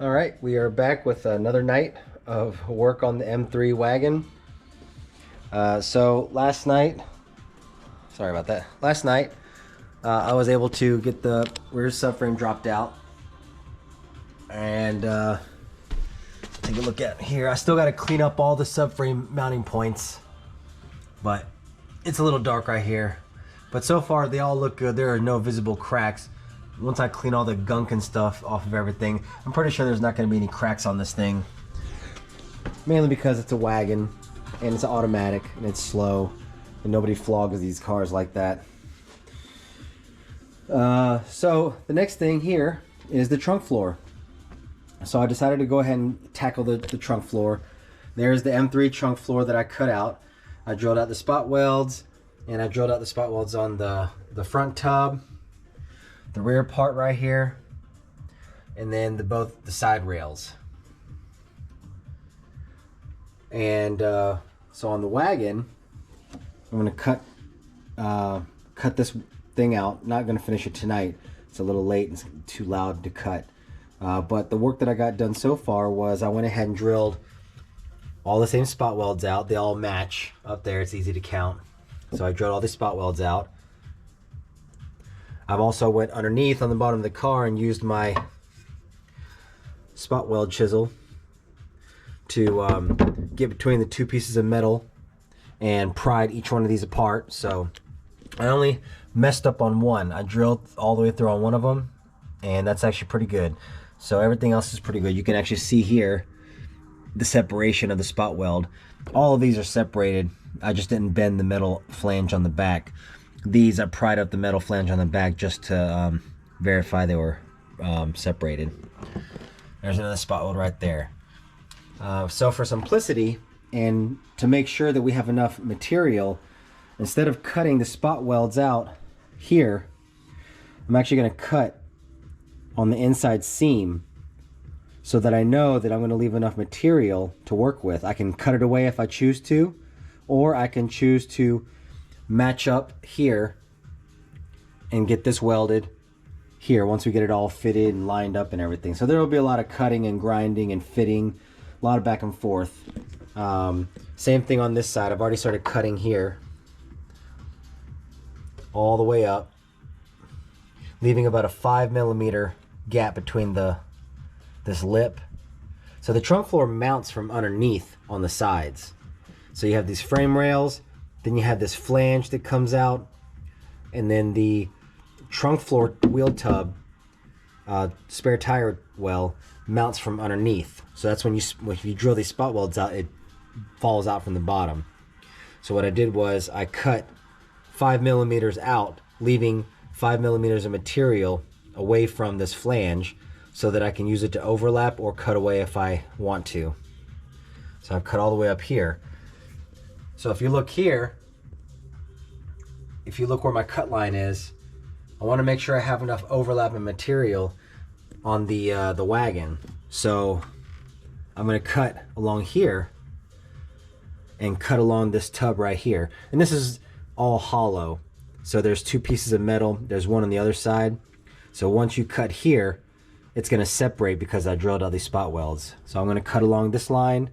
All right, we are back with another night of work on the M3 Wagon. So last night, sorry about that. Last night, I was able to get the rear subframe dropped out, and take a look at here. I still got to clean up all the subframe mounting points, but it's a little dark right here. But so far, they all look good. There are no visible cracks. Once I clean all the gunk and stuff off of everything, I'm pretty sure there's not going to be any cracks on this thing. Mainly because it's a wagon, and it's automatic, and it's slow, and nobody flogs these cars like that. So the next thing here is the trunk floor. So I decided to go ahead and tackle the trunk floor. There's the M3 trunk floor that I cut out. I drilled out the spot welds, and I drilled out the spot welds on the front tub, the rear part right here, and then both the side rails. And so on the wagon, I'm gonna cut this thing out. Not gonna finish it tonight. It's a little late and it's too loud to cut. But the work that I got done so far was I went ahead and drilled all the same spot welds out. They all match up there. It's easy to count. So I drilled all the spot welds out. I've also went underneath on the bottom of the car and used my spot weld chisel to get between the two pieces of metal and pried each one of these apart. So I only messed up on one. I drilled all the way through on one of them, and that's actually pretty good. So everything else is pretty good. You can actually see here the separation of the spot weld. All of these are separated. I just didn't bend the metal flange on the back. These, I pried up the metal flange on the back just to verify they were separated. There's another spot weld right there. So for simplicity and to make sure that we have enough material, instead of cutting the spot welds out here, I'm actually going to cut on the inside seam so that I know that I'm going to leave enough material to work with. I can cut it away if I choose to, or I can choose to match up here and get this welded here once we get it all fitted and lined up and everything. So there will be a lot of cutting and grinding and fitting, a lot of back and forth. Same thing on this side. I've already started cutting here all the way up, leaving about a 5mm gap between this lip. So the trunk floor mounts from underneath on the sides. So you have these frame rails, then you have this flange that comes out, and then the trunk floor wheel tub, spare tire well, mounts from underneath. So that's when you drill these spot welds out, it falls out from the bottom. So what I did was I cut 5mm out, leaving 5mm of material away from this flange so that I can use it to overlap or cut away if I want to. So I've cut all the way up here. So if you look here, if you look where my cut line is, I want to make sure I have enough overlapping material on the wagon. So I'm going to cut along here and cut along this tub right here. And this is all hollow. So there's two pieces of metal. There's one on the other side. So once you cut here, it's going to separate because I drilled out these spot welds. So I'm going to cut along this line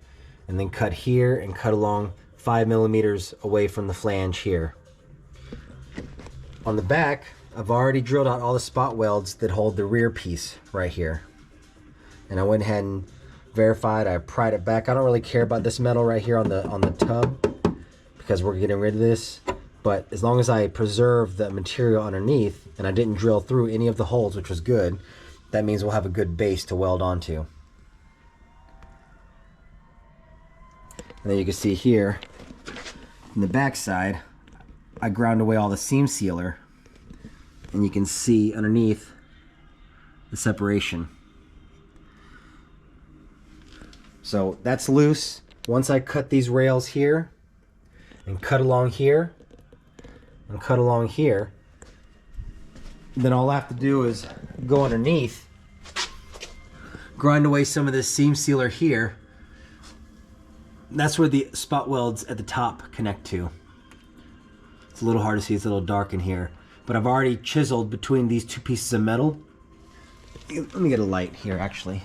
and then cut here and cut along 5mm away from the flange here. On the back, I've already drilled out all the spot welds that hold the rear piece right here. And I went ahead and verified, I pried it back. I don't really care about this metal right here on the tub because we're getting rid of this. But as long as I preserve the material underneath and I didn't drill through any of the holes, which was good, that means we'll have a good base to weld onto. And then you can see here, in the back side, I ground away all the seam sealer, and you can see underneath the separation. So that's loose. Once I cut these rails here, and cut along here, and cut along here, then all I have to do is go underneath, grind away some of this seam sealer here. That's where the spot welds at the top connect to. It's a little hard to see, it's a little dark in here. But I've already chiseled between these two pieces of metal. Let me get a light here, actually.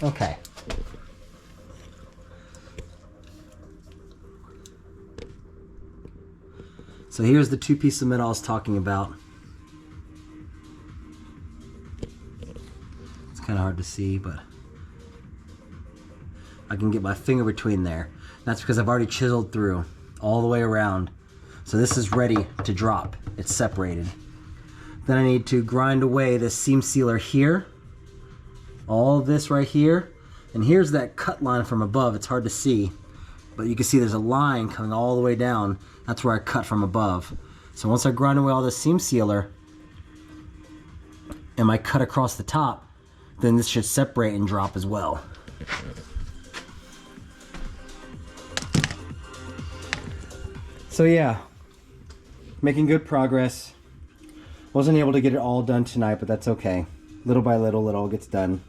Okay. So here's the two pieces of metal I was talking about. It's kind of hard to see, but I can get my finger between there. That's because I've already chiseled through all the way around. So this is ready to drop. It's separated. Then I need to grind away this seam sealer here. All of this right here. And here's that cut line from above. It's hard to see, but you can see there's a line coming all the way down. That's where I cut from above. So once I grind away all this seam sealer and I cut across the top, then this should separate and drop as well. So yeah, making good progress. Wasn't able to get it all done tonight, but that's okay. Little by little, it all gets done.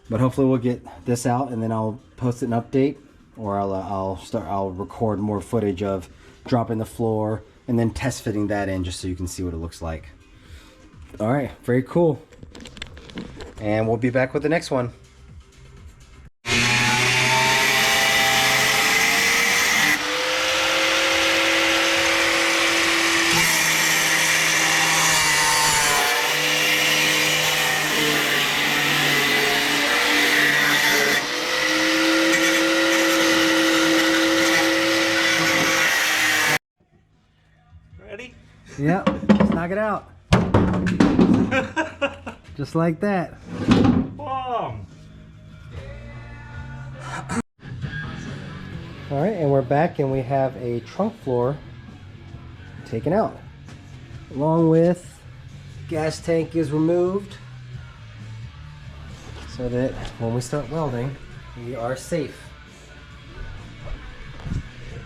But hopefully we'll get this out and then I'll post an update, or I'll record more footage of dropping the floor and then test fitting that in just so you can see what it looks like. All right, very cool. And we'll be back with the next one. Ready? Yep, let's knock it out. Just like that. Bomb! Alright, and we're back and we have a trunk floor taken out. Along with gas tank is removed so that when we start welding, we are safe.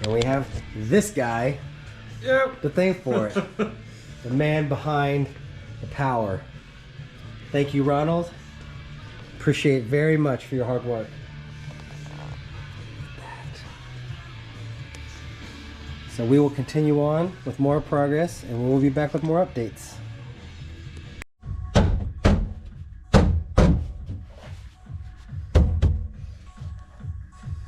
And we have this guy to thank for it. The man behind the power. Thank you, Ronald. Appreciate it very much for your hard work. So we will continue on with more progress and we will be back with more updates.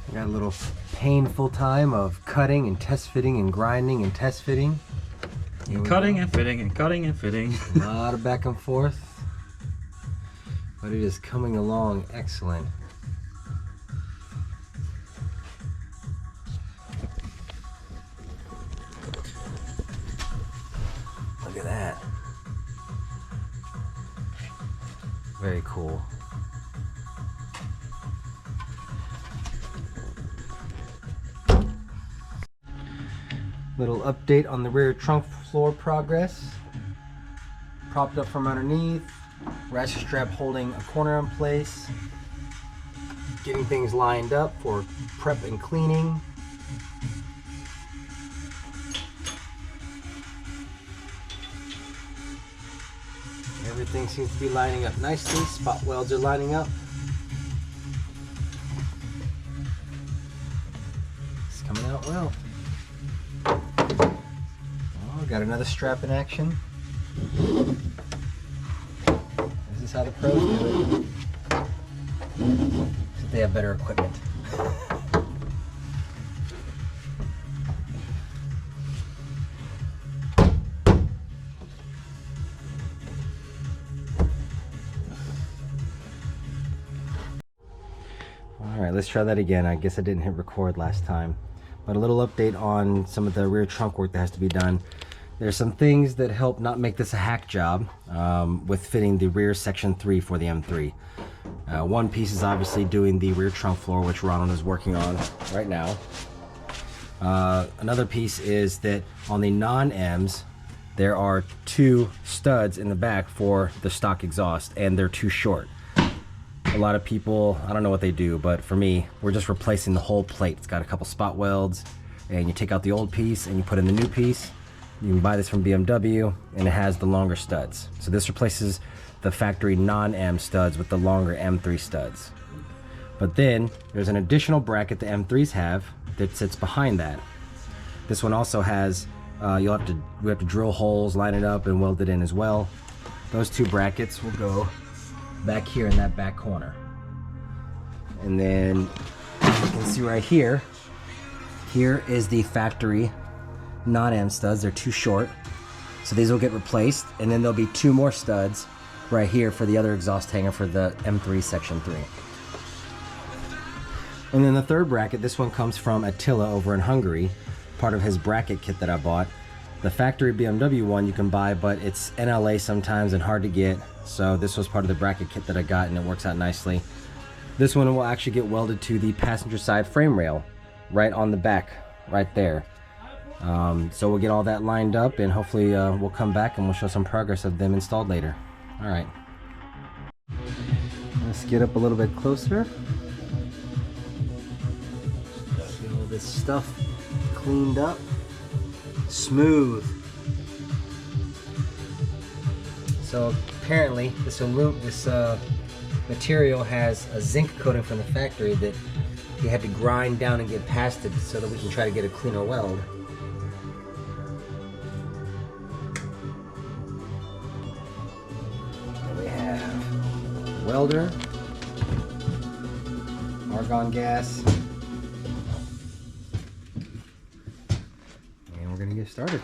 We got a little painful time of cutting and test fitting and grinding and test fitting. Cutting and fitting and cutting and fitting. A lot of back and forth, but it is coming along excellent. Look at that. Very cool. Little update on the rear trunk floor progress. Propped up from underneath. Ratchet strap holding a corner in place. Getting things lined up for prep and cleaning. Everything seems to be lining up nicely. Spot welds are lining up. It's coming out well. Oh, got another strap in action. This is how the pros do it. Except they have better equipment. Alright, let's try that again. I guess I didn't hit record last time. But a little update on some of the rear trunk work that has to be done. There's some things that help not make this a hack job with fitting the rear section 3 for the M3. One piece is obviously doing the rear trunk floor, which Ronald is working on right now. Another piece is that on the non-Ms, there are 2 studs in the back for the stock exhaust, and they're too short. A lot of people, I don't know what they do, but for me, we're just replacing the whole plate. It's got a couple spot welds, and you take out the old piece and you put in the new piece. You can buy this from BMW, and it has the longer studs. So this replaces the factory non-M studs with the longer M3 studs. But then there's an additional bracket the M3s have that sits behind that. This one also has, we have to drill holes, line it up, and weld it in as well. Those 2 brackets will go back here in that back corner. And then you can see right here, here is the factory non-M studs. They're too short, so these will get replaced, and then there'll be 2 more studs right here for the other exhaust hanger for the M3 Section 3. And then the third bracket, this one comes from Attila over in Hungary, part of his bracket kit that I bought. The factory BMW one you can buy, but it's NLA sometimes and hard to get, so this was part of the bracket kit that I got, and it works out nicely. This one will actually get welded to the passenger side frame rail right on the back, right there. So we'll get all that lined up, and hopefully we'll come back and we'll show some progress of them installed later. All right, let's get up a little bit closer. Get all this stuff cleaned up, smooth. So apparently this material has a zinc coating from the factory that you had to grind down and get past it so that we can try to get a cleaner weld. Welder, argon gas, and we're gonna get started.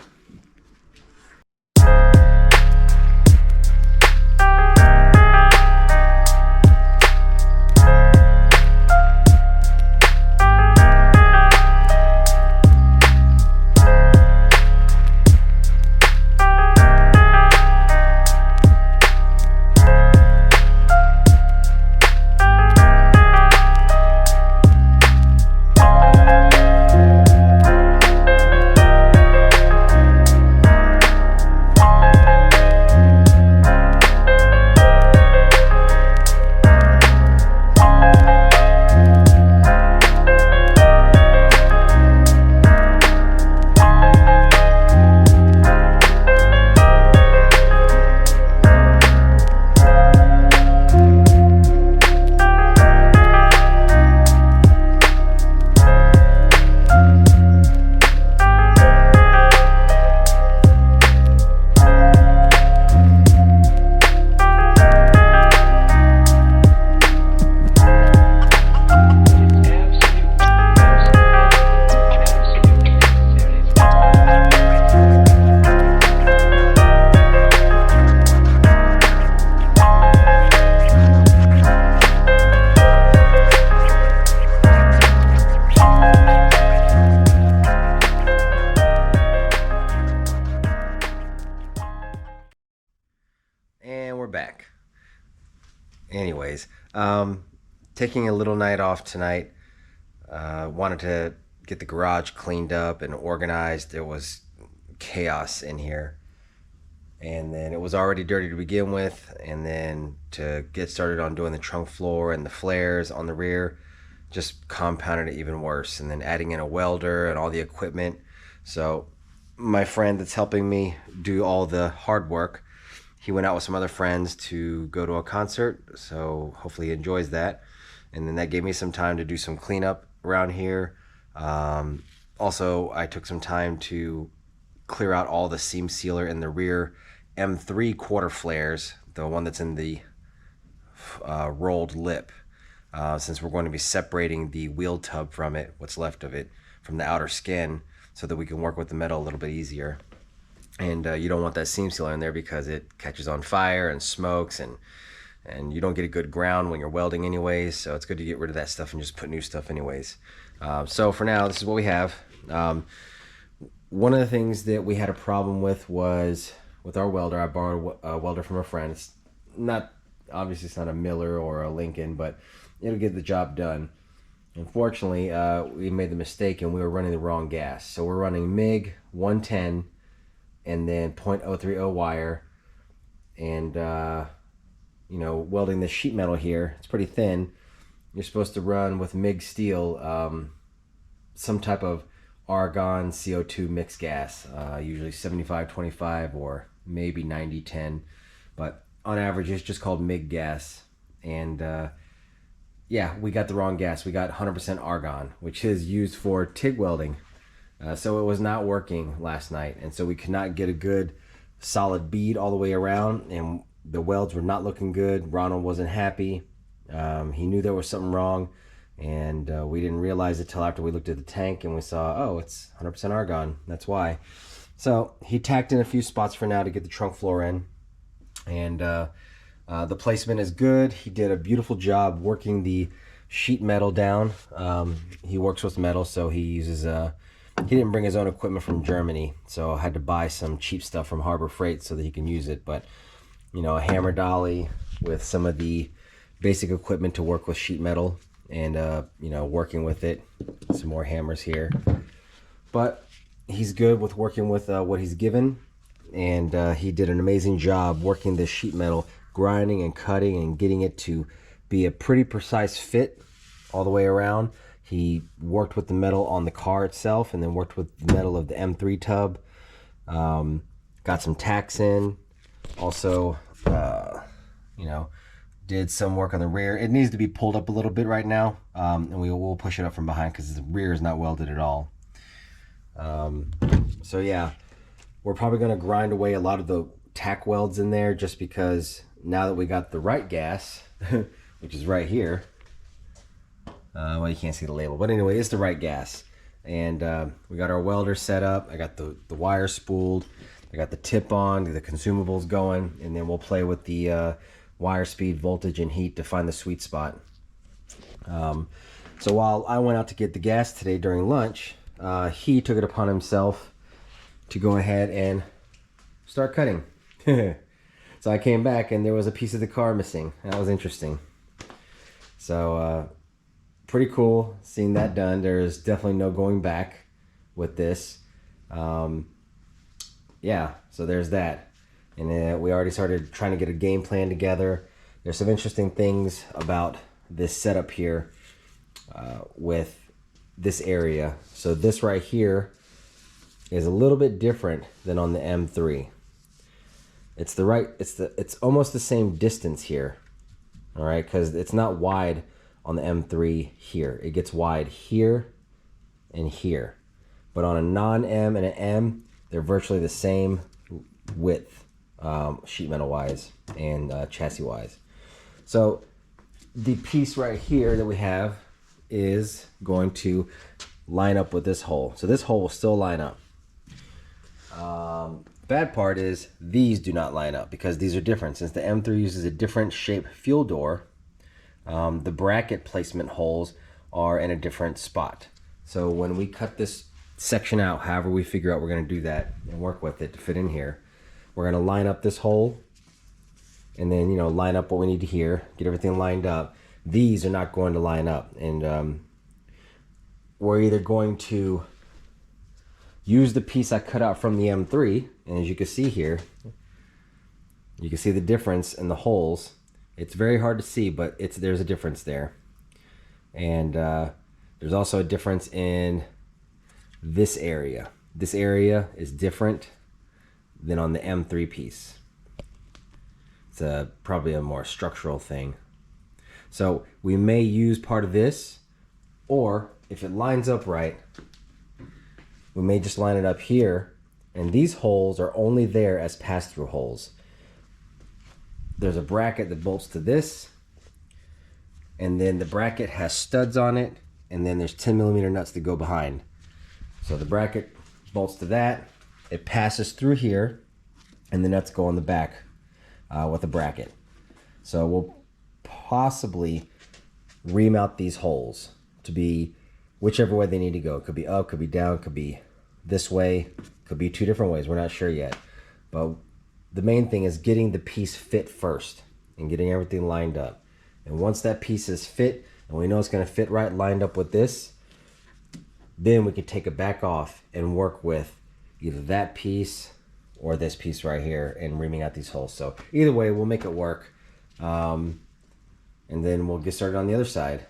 And we're back. Anyways, taking a little night off tonight. Wanted to get the garage cleaned up and organized. There was chaos in here, and then it was already dirty to begin with, and then to get started on doing the trunk floor and the flares on the rear just compounded it even worse, and then adding in a welder and all the equipment. So my friend that's helping me do all the hard work, he went out with some other friends to go to a concert, so hopefully he enjoys that. And then that gave me some time to do some cleanup around here. Also, I took some time to clear out all the seam sealer in the rear M3 quarter flares, the one that's in the rolled lip, since we're going to be separating the wheel tub from it, what's left of it, from the outer skin, so that we can work with the metal a little bit easier. And you don't want that seam sealer in there because it catches on fire and smokes, and you don't get a good ground when you're welding anyways, so it's good to get rid of that stuff and just put new stuff anyways. So for now, this is what we have. One of the things that we had a problem with was with our welder. I borrowed a welder from a friend. It's not, obviously it's not a Miller or a Lincoln, but it'll get the job done. Unfortunately, we made the mistake and we were running the wrong gas. So we're running MIG 110 and then .030 wire, and you know, welding this sheet metal here, it's pretty thin. You're supposed to run with MIG steel some type of argon CO2 mixed gas, usually 75-25 or maybe 90-10, but on average it's just called MIG gas. And yeah, we got the wrong gas. We got 100% argon, which is used for TIG welding. So it was not working last night, and so we could not get a good solid bead all the way around, and the welds were not looking good. Ronald wasn't happy. He knew there was something wrong, and we didn't realize it till after we looked at the tank and we saw, oh, it's 100% argon. That's why. So he tacked in a few spots for now to get the trunk floor in, and the placement is good. He did a beautiful job working the sheet metal down. He works with metal, so he uses he didn't bring his own equipment from Germany, so I had to buy some cheap stuff from Harbor Freight so that he can use it. But you know, a hammer dolly with some of the basic equipment to work with sheet metal, and you know, working with it. Some more hammers here, but he's good with working with what he's given, and he did an amazing job working this sheet metal, grinding and cutting and getting it to be a pretty precise fit all the way around. He worked with the metal on the car itself, and then worked with the metal of the M3 tub. Got some tacks in. Also, you know, did some work on the rear. It needs to be pulled up a little bit right now, and we will push it up from behind because the rear is not welded at all. So yeah, we're probably going to grind away a lot of the tack welds in there, just because now that we got the right gas, which is right here. Well, you can't see the label, but anyway, it's the right gas. And we got our welder set up. I got the wire spooled. I got the tip on, the consumables going, and then we'll play with the wire speed, voltage, and heat to find the sweet spot. So while I went out to get the gas today during lunch, he took it upon himself to go ahead and start cutting. So I came back and there was a piece of the car missing. That was interesting. So pretty cool seeing that done. There's definitely no going back with this. Yeah, so there's that. And we already started trying to get a game plan together. There's some interesting things about this setup here with this area. So this right here is a little bit different than on the M3. It's almost the same distance here. All right, because it's not wide on the M3 here. It gets wide here and here. But on a non-M and an M, they're virtually the same width, sheet metal wise and chassis wise. So the piece right here that we have is going to line up with this hole. So this hole will still line up. Bad part is these do not line up because these are different. Since the M3 uses a different shape fuel door, the bracket placement holes are in a different spot. So when we cut this section out, however we figure out we're going to do that and work with it to fit in here, we're going to line up this hole, and then, you know, line up what we need to here, get everything lined up. These are not going to line up, and we're either going to use the piece I cut out from the M3, and as you can see here, you can see the difference in the holes. It's very hard to see, but there's a difference there. And there's also a difference in this area. This area is different than on the M3 piece. It's probably a more structural thing. So we may use part of this, or if it lines up right, we may just line it up here, and these holes are only there as pass-through holes. There's a bracket that bolts to this, and then the bracket has studs on it, and then there's 10mm nuts that go behind. So the bracket bolts to that, it passes through here, and the nuts go on the back with a bracket. So we'll possibly remount these holes to be whichever way they need to go. It could be up, could be down, could be this way, could be two different ways. We're not sure yet. But the main thing is getting the piece fit first and getting everything lined up. And once that piece is fit and we know it's going to fit right, lined up with this, then we can take it back off and work with either that piece or this piece right here and reaming out these holes. So either way, we'll make it work. And then we'll get started on the other side.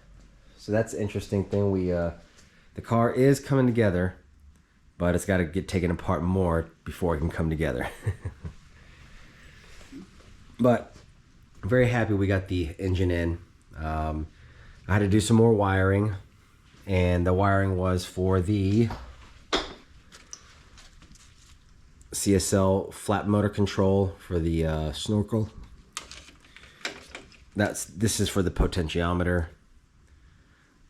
So that's an interesting thing. The car is coming together, but it's got to get taken apart more before it can come together. But I'm very happy we got the engine in. I had to do some more wiring, and the wiring was for the CSL flat motor control for the snorkel this is for the potentiometer,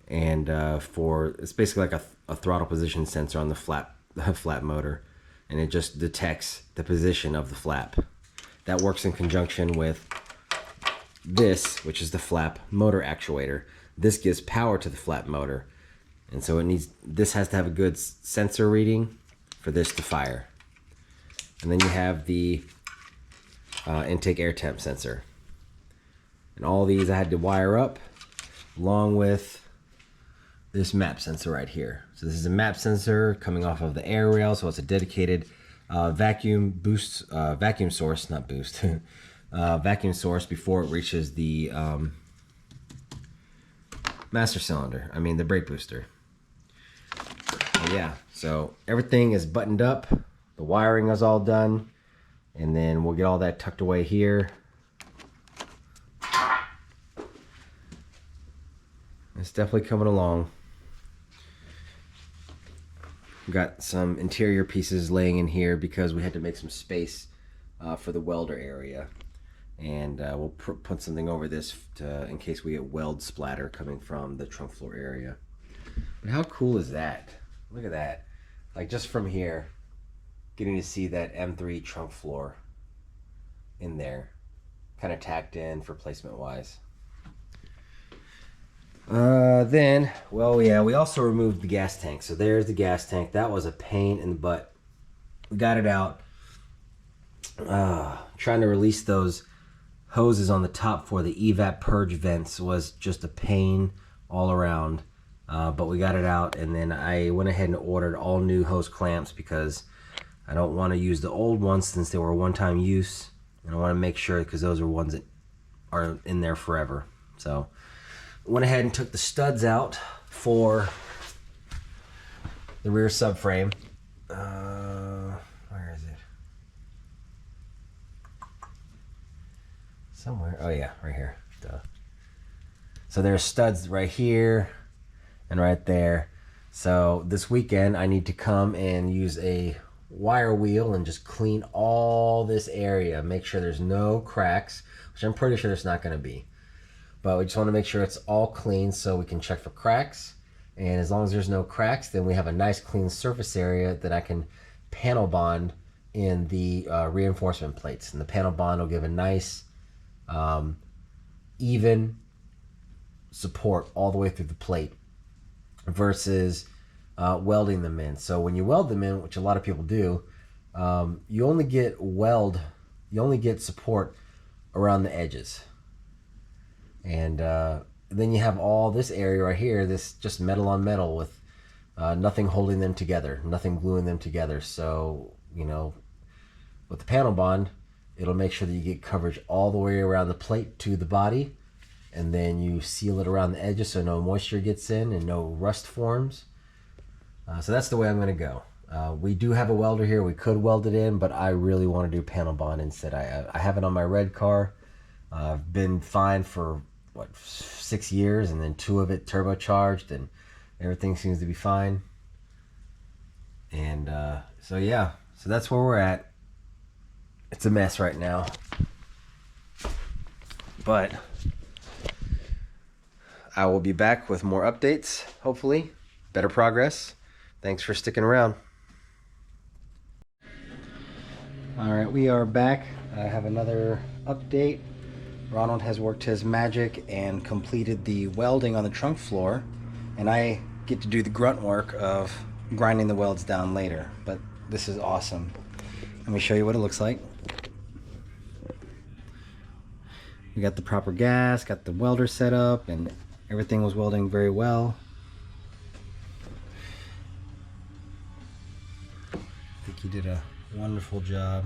and it's basically like a throttle position sensor on the flap motor, and it just detects the position of the flap. That works in conjunction with this, which is the flap motor actuator. This gives power to the flap motor, and so this has to have a good sensor reading for this to fire. And then you have the intake air temp sensor, and all these I had to wire up along with this map sensor right here. So this is a map sensor coming off of the air rail, so it's a dedicated vacuum source, not boost, vacuum source before it reaches the master cylinder. I mean the brake booster. But yeah, so everything is buttoned up. The wiring is all done, and then we'll get all that tucked away here. It's definitely coming along. We got some interior pieces laying in here because we had to make some space for the welder area, and we'll put something over this in case we get weld splatter coming from the trunk floor area. But how cool is that? Look at that. Like, just from here, getting to see that M3 trunk floor in there, kind of tacked in for placement wise. Then, well, yeah, we also removed the gas tank. So there's the gas tank. That was a pain in the butt. We got it out. Trying to release those hoses on the top for the evap purge vents was just a pain all around. But we got it out, and then I went ahead and ordered all new hose clamps because I don't want to use the old ones since they were one-time use, and I want to make sure because those are ones that are in there forever. So went ahead and took the studs out for the rear subframe. Where is it? Somewhere. Oh yeah, right here. Duh. So there's studs right here and right there. So this weekend I need to come and use a wire wheel and just clean all this area, make sure there's no cracks, which I'm pretty sure there's not going to be. But we just want to make sure it's all clean so we can check for cracks. And as long as there's no cracks, then we have a nice clean surface area that I can panel bond in the reinforcement plates. And the panel bond will give a nice even support all the way through the plate versus welding them in. So when you weld them in, which a lot of people do, you only get support around the edges. And then you have all this area right here, this just metal on metal with nothing holding them together, nothing gluing them together. So, you know, with the panel bond, it'll make sure that you get coverage all the way around the plate to the body, and then you seal it around the edges so no moisture gets in and no rust forms. So that's the way I'm going to go. We do have a welder here. We could weld it in, but I really want to do panel bond instead. I have it on my red car. I've been fine for, 6 years, and then 2 of it turbocharged, and everything seems to be fine. And so yeah, so that's where we're at. It's a mess right now, but I will be back with more updates, hopefully better progress. Thanks for sticking around. All right, we are back. I have another update. Ronald has worked his magic and completed the welding on the trunk floor, and I get to do the grunt work of grinding the welds down later. But this is awesome. Let me show you what it looks like. We got the proper gas, got the welder set up, and everything was welding very well. I think he did a wonderful job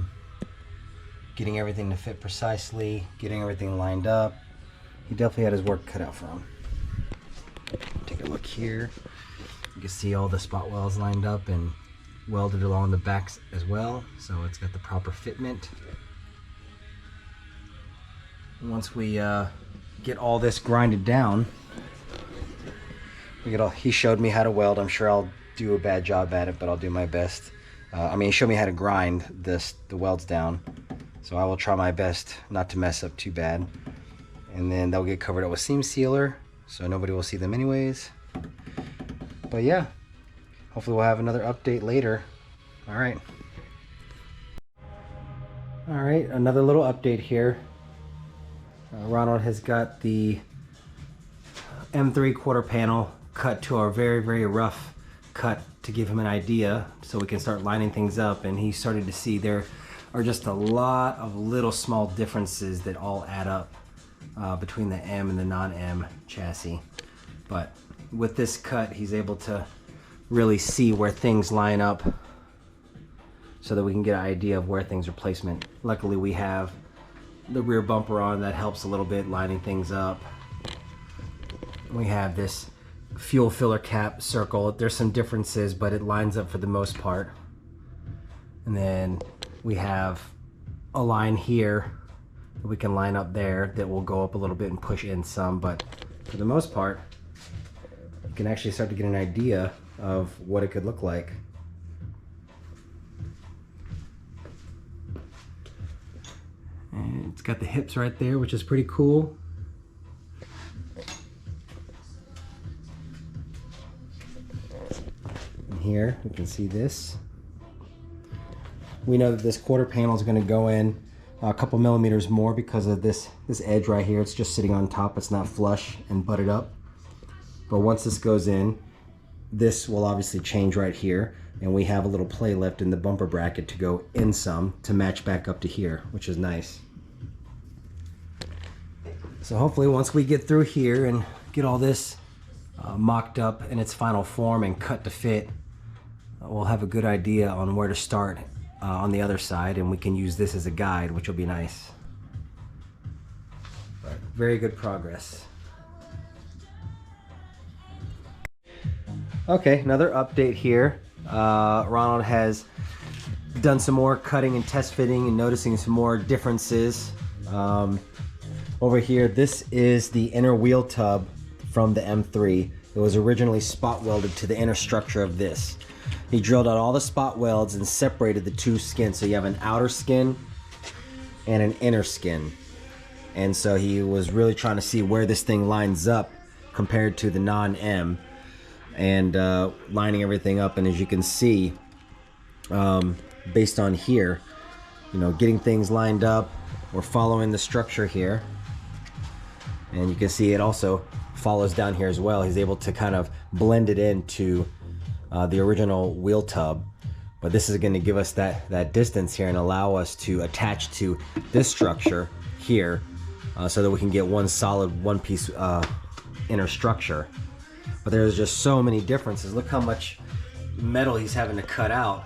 getting everything to fit precisely, getting everything lined up. He definitely had his work cut out for him. Take a look here. You can see all the spot welds lined up and welded along the backs as well, so it's got the proper fitment. Once we get all this grinded down, he showed me how to weld. I'm sure I'll do a bad job at it, but I'll do my best. He showed me how to grind the welds down, so I will try my best not to mess up too bad. and then they'll get covered up with seam sealer, so nobody will see them anyways. But yeah, hopefully we'll have another update later. All right, another little update here. Ronald has got the M3 quarter panel cut to a very, very rough cut to give him an idea so we can start lining things up, and he started to see there are just a lot of little small differences that all add up between the M and the non-M chassis. But with this cut, he's able to really see where things line up so that we can get an idea of where things are placement. Luckily we have the rear bumper on, that helps a little bit lining things up. We have this fuel filler cap circle. There's some differences, but it lines up for the most part. And then we have a line here that we can line up there that will go up a little bit and push in some, but for the most part, you can actually start to get an idea of what it could look like. And it's got the hips right there, which is pretty cool. And here we can see this. We know that this quarter panel is going to go in a couple millimeters more because of this edge right here. It's just sitting on top, it's not flush and butted up. But once this goes in, this will obviously change right here, and we have a little play lift in the bumper bracket to go in some to match back up to here, which is nice. So hopefully once we get through here and get all this mocked up in its final form and cut to fit, we'll have a good idea on where to start on the other side, and we can use this as a guide, which will be nice. But very good progress. Okay, another update here. Ronald has done some more cutting and test fitting and noticing some more differences. Over here, this is the inner wheel tub from the M3. It was originally spot welded to the inner structure of this. He drilled out all the spot welds and separated the two skins. So you have an outer skin and an inner skin. And so he was really trying to see where this thing lines up compared to the non-M, and lining everything up. And as you can see, based on here, you know, getting things lined up, we're following the structure here. And you can see it also follows down here as well. He's able to kind of blend it into the original wheel tub, but this is going to give us that distance here and allow us to attach to this structure here, so that we can get one solid one piece inner structure. But there's just so many differences. Look how much metal he's having to cut out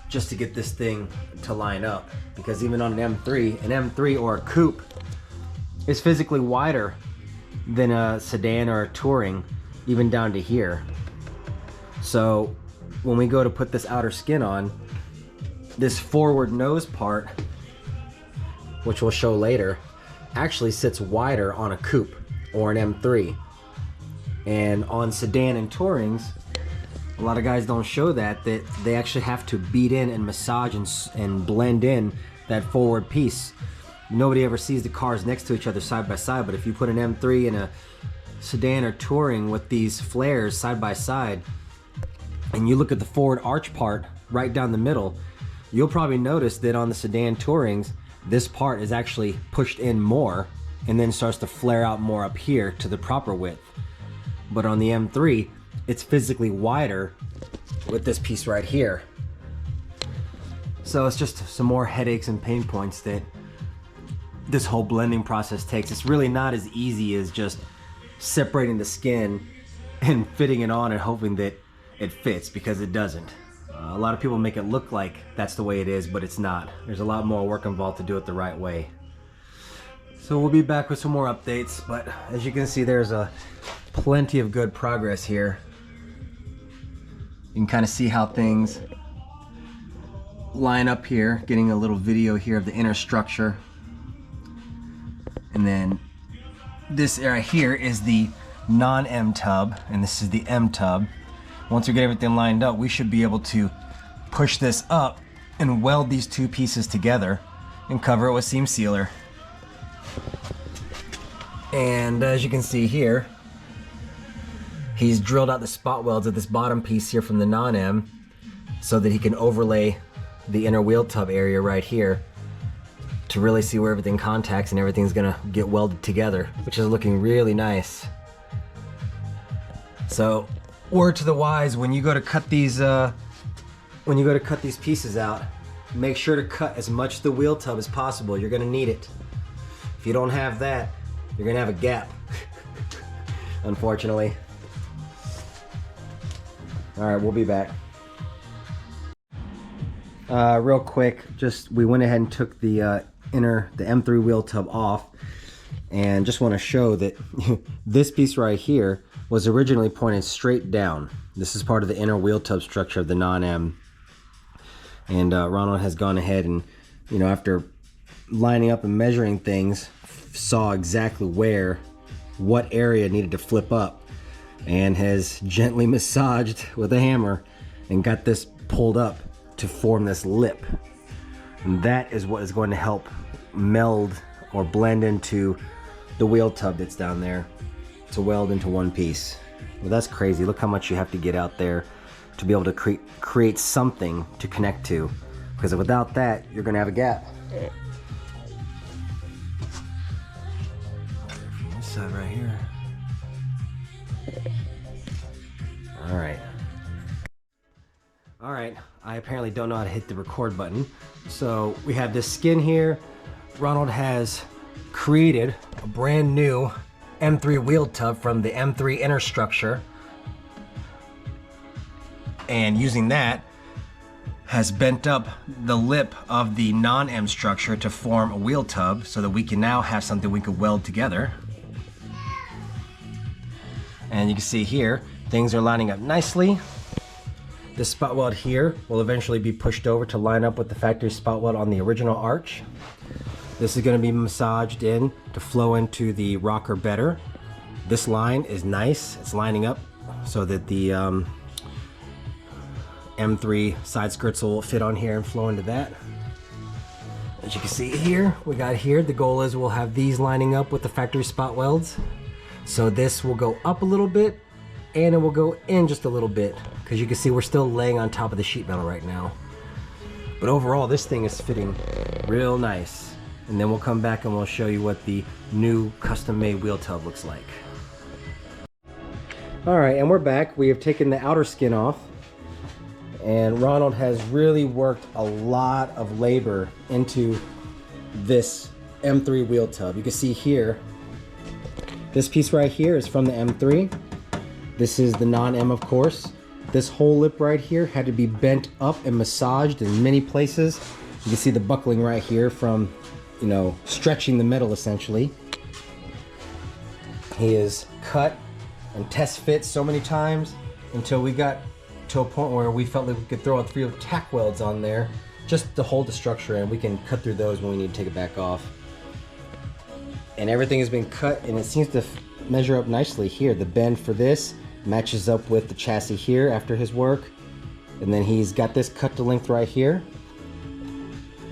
just to get this thing to line up, because even on an M3 or a coupe is physically wider than a sedan or a touring, even down to here. So when we go to put this outer skin on, this forward nose part, which we'll show later, actually sits wider on a coupe or an M3. And on sedan and tourings, a lot of guys don't show that they actually have to beat in and massage and blend in that forward piece. Nobody ever sees the cars next to each other side by side, but if you put an M3 and a sedan or touring with these flares side by side, and you look at the forward arch part right down the middle, you'll probably notice that on the sedan tourings, this part is actually pushed in more and then starts to flare out more up here to the proper width. But on the M3, it's physically wider with this piece right here. So it's just some more headaches and pain points that this whole blending process takes. It's really not as easy as just separating the skin and fitting it on and hoping that it fits, because it doesn't. A lot of people make it look like that's the way it is, but it's not. There's a lot more work involved to do it the right way. So we'll be back with some more updates, but as you can see, there's plenty of good progress here. You can kind of see how things line up here, getting a little video here of the inner structure. And then this area here is the non-M tub, and this is the M tub. Once we get everything lined up, we should be able to push this up and weld these two pieces together and cover it with seam sealer. And as you can see here, he's drilled out the spot welds at this bottom piece here from the non-M so that he can overlay the inner wheel tub area right here to really see where everything contacts and everything's gonna get welded together, which is looking really nice. So, word to the wise, when you go to cut these pieces out, make sure to cut as much of the wheel tub as possible. You're gonna need it. If you don't have that, you're gonna have a gap, unfortunately. All right, we'll be back. Real quick, we went ahead and took the M3 wheel tub off, and just want to show that this piece right here was originally pointed straight down. This is part of the inner wheel tub structure of the non-M, and Ronald has gone ahead and, you know, after lining up and measuring things, saw exactly what area needed to flip up, and has gently massaged with a hammer and got this pulled up to form this lip. And that is what is going to help meld or blend into the wheel tub that's down there to weld into one piece. Well, that's crazy. Look how much you have to get out there to be able to create something to connect to, because without that, you're gonna have a gap. This side right here. All right, I apparently don't know how to hit the record button. So we have this skin here. Ronald has created a brand new M3 wheel tub from the M3 inner structure. And using that, has bent up the lip of the non-M structure to form a wheel tub so that we can now have something we could weld together. And you can see here, things are lining up nicely. This spot weld here will eventually be pushed over to line up with the factory spot weld on the original arch. This is going to be massaged in to flow into the rocker better. This line is nice. It's lining up so that the M3 side skirts will fit on here and flow into that. As you can see here, the goal is we'll have these lining up with the factory spot welds. So this will go up a little bit and it will go in just a little bit, because you can see we're still laying on top of the sheet metal right now. But overall, this thing is fitting real nice. And then we'll come back and we'll show you what the new custom-made wheel tub looks like. All right, and we're back. We have taken the outer skin off, and Ronald has really worked a lot of labor into this M3 wheel tub. You can see here, this piece right here is from the M3. This is the non-M, of course. This whole lip right here had to be bent up and massaged in many places. You can see the buckling right here from, you know, stretching the metal essentially. He is cut and test fit so many times until we got to a point where we felt like we could throw a few tack welds on there just to hold the structure, and we can cut through those when we need to take it back off. And everything has been cut, and it seems to measure up nicely here. The bend for this matches up with the chassis here after his work, and then he's got this cut to length right here.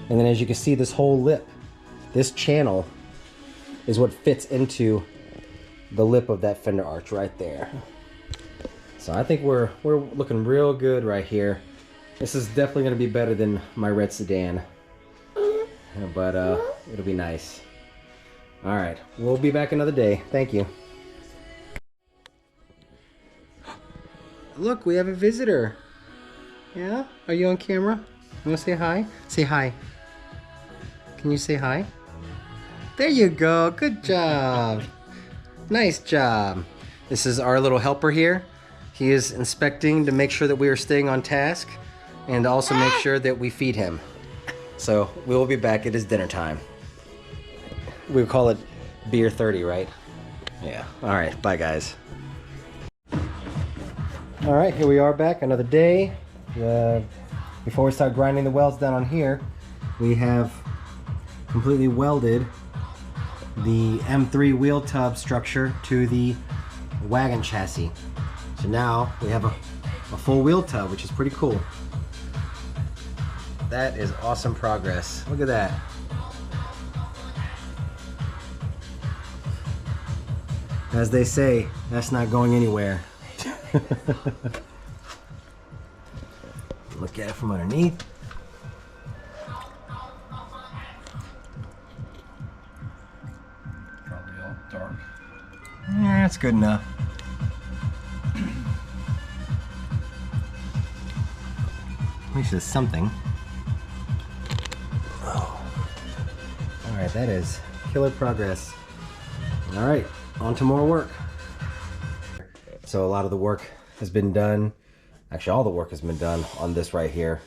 And then as you can see, this whole lip, this channel is what fits into the lip of that fender arch right there. So I think we're looking real good right here. This is definitely going to be better than my red sedan, but it'll be nice. All right, we'll be back another day. Thank you. Look, we have a visitor. Yeah? Are you on camera? You want to say hi? Say hi. Can you say hi? There you go. Good job. Nice job. This is our little helper here. He is inspecting to make sure that we are staying on task, and to also make sure that we feed him. So we will be back. It is dinner time. We call it beer 30, right? Yeah. All right. Bye, guys. All right, here we are back another day. Before we start grinding the welds down on here, we have completely welded the M3 wheel tub structure to the wagon chassis. So now we have a full wheel tub, which is pretty cool. That is awesome progress. Look at that. As they say, that's not going anywhere. Look at it from underneath. Probably all dark. Yeah, that's good enough. At least it's something. Oh. Alright, that is killer progress. Alright, on to more work. So a lot of the work has been done. Actually, all the work has been done on this right here.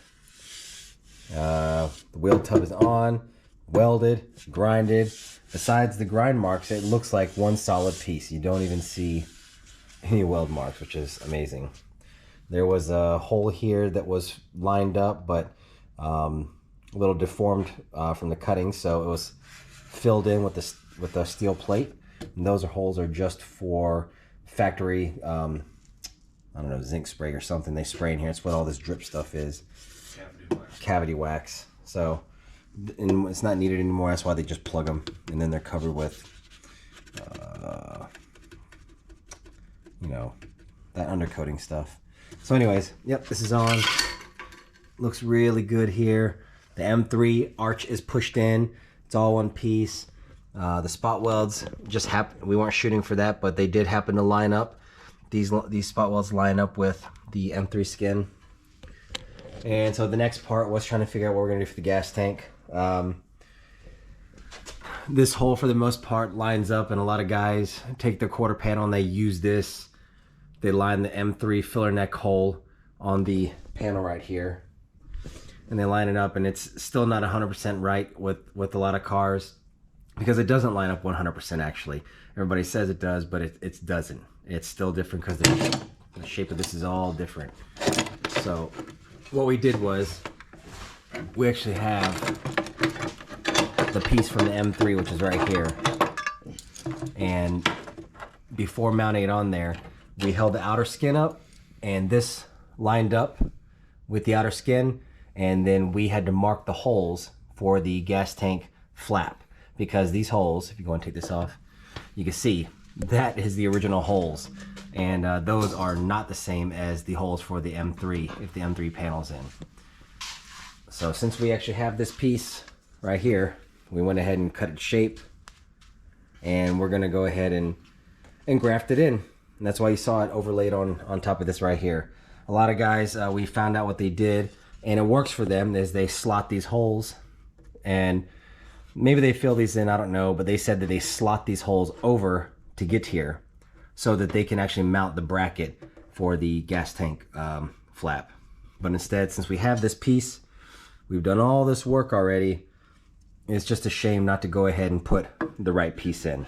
The wheel tub is on, welded, grinded. Besides the grind marks, it looks like one solid piece. You don't even see any weld marks, which is amazing. There was a hole here that was lined up, but a little deformed from the cutting, so it was filled in with a steel plate. And those holes are just for factory, I don't know, zinc spray or something they spray in here. It's what all this drip stuff is. Cavity wax. So, and it's not needed anymore. That's why they just plug them, and then they're covered with, you know, that undercoating stuff. So anyways, yep, this is on. Looks really good here. The M3 arch is pushed in. It's all one piece. The spot welds just happened. We weren't shooting for that, but they did happen to line up. These spot welds line up with the M3 skin. And so the next part was trying to figure out what we're gonna do for the gas tank. This hole for the most part lines up, and a lot of guys take their quarter panel and they use this. They line the M3 filler neck hole on the panel right here, and they line it up, and it's still not 100% right with a lot of cars, because it doesn't line up 100% actually. Everybody says it does, but it doesn't. It's still different because the shape of this is all different. So what we did was we actually have the piece from the M3, which is right here, and before mounting it on there, we held the outer skin up, and this lined up with the outer skin, and then we had to mark the holes for the gas tank flap, because these holes, if you go and take this off, you can see that is the original holes, and those are not the same as the holes for the M3 if the M3 panel's in. So since we actually have this piece right here, we went ahead and cut its shape, and we're gonna go ahead and graft it in. And that's why you saw it overlaid on top of this right here. A lot of guys, we found out what they did, and it works for them, is they slot these holes, and maybe they fill these in, I don't know, but they said that they slot these holes over to get here so that they can actually mount the bracket for the gas tank flap. But instead, since we have this piece, we've done all this work already, it's just a shame not to go ahead and put the right piece in.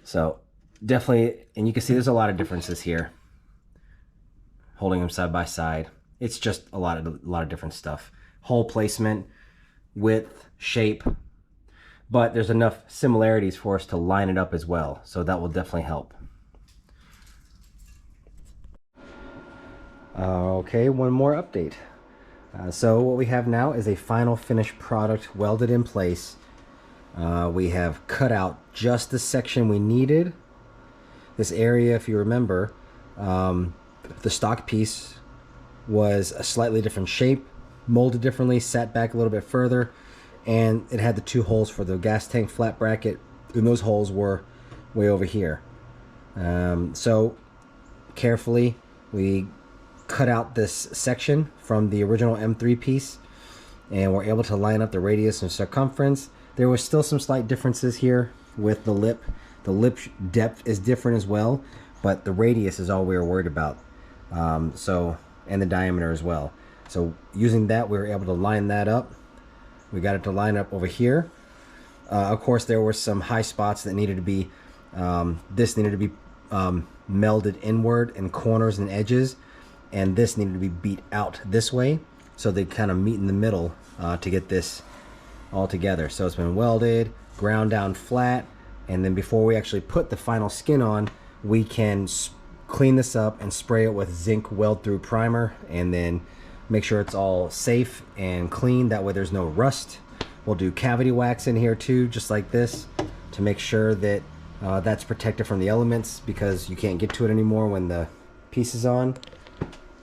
So definitely, and you can see there's a lot of differences here, holding them side by side. It's just a lot of different stuff. Hole placement, width, shape, but there's enough similarities for us to line it up as well, so that will definitely help. Okay, one more update. So what we have now is a final finished product welded in place. We have cut out just the section we needed. This area, if you remember, the stock piece was a slightly different shape, molded differently, sat back a little bit further, and it had the two holes for the gas tank flat bracket, and those holes were way over here. So carefully we cut out this section from the original M3 piece, and we're able to line up the radius and circumference. There was still some slight differences here with the lip. The lip depth is different as well, but the radius is all we were worried about. And the diameter as well. So using that, we were able to line that up. We got it to line up over here. Of course, there were some high spots that needed to be, this needed to be melded inward in corners and edges, and this needed to be beat out this way, so they kind of meet in the middle to get this all together. So it's been welded, ground down flat, and then before we actually put the final skin on, we can clean this up and spray it with zinc weld through primer, and then make sure it's all safe and clean. That way there's no rust. We'll do cavity wax in here too, just like this, to make sure that That's protected from the elements because you can't get to it anymore when the piece is on.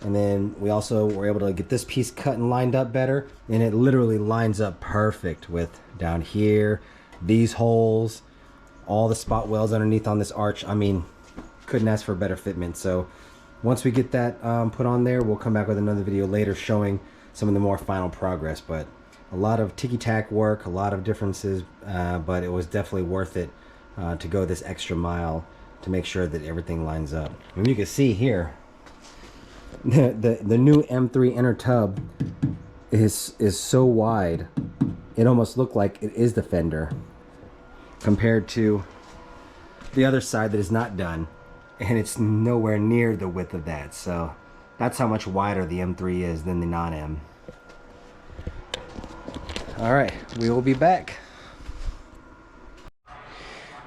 And then we also were able to get this piece cut and lined up better, and it literally lines up perfect with down here, these holes, all the spot welds underneath on this arch. I mean, couldn't ask for a better fitment. So once we get that put on there, we'll come back with another video later showing some of the more final progress. But a lot of ticky-tack work, a lot of differences, but it was definitely worth it to go this extra mile to make sure that everything lines up. And you can see here, the new M3 inner tub is so wide, it almost looked like it is the fender compared to the other side that is not done, and it's nowhere near the width of that. So that's how much wider the M3 is than the non-M. All right, we will be back.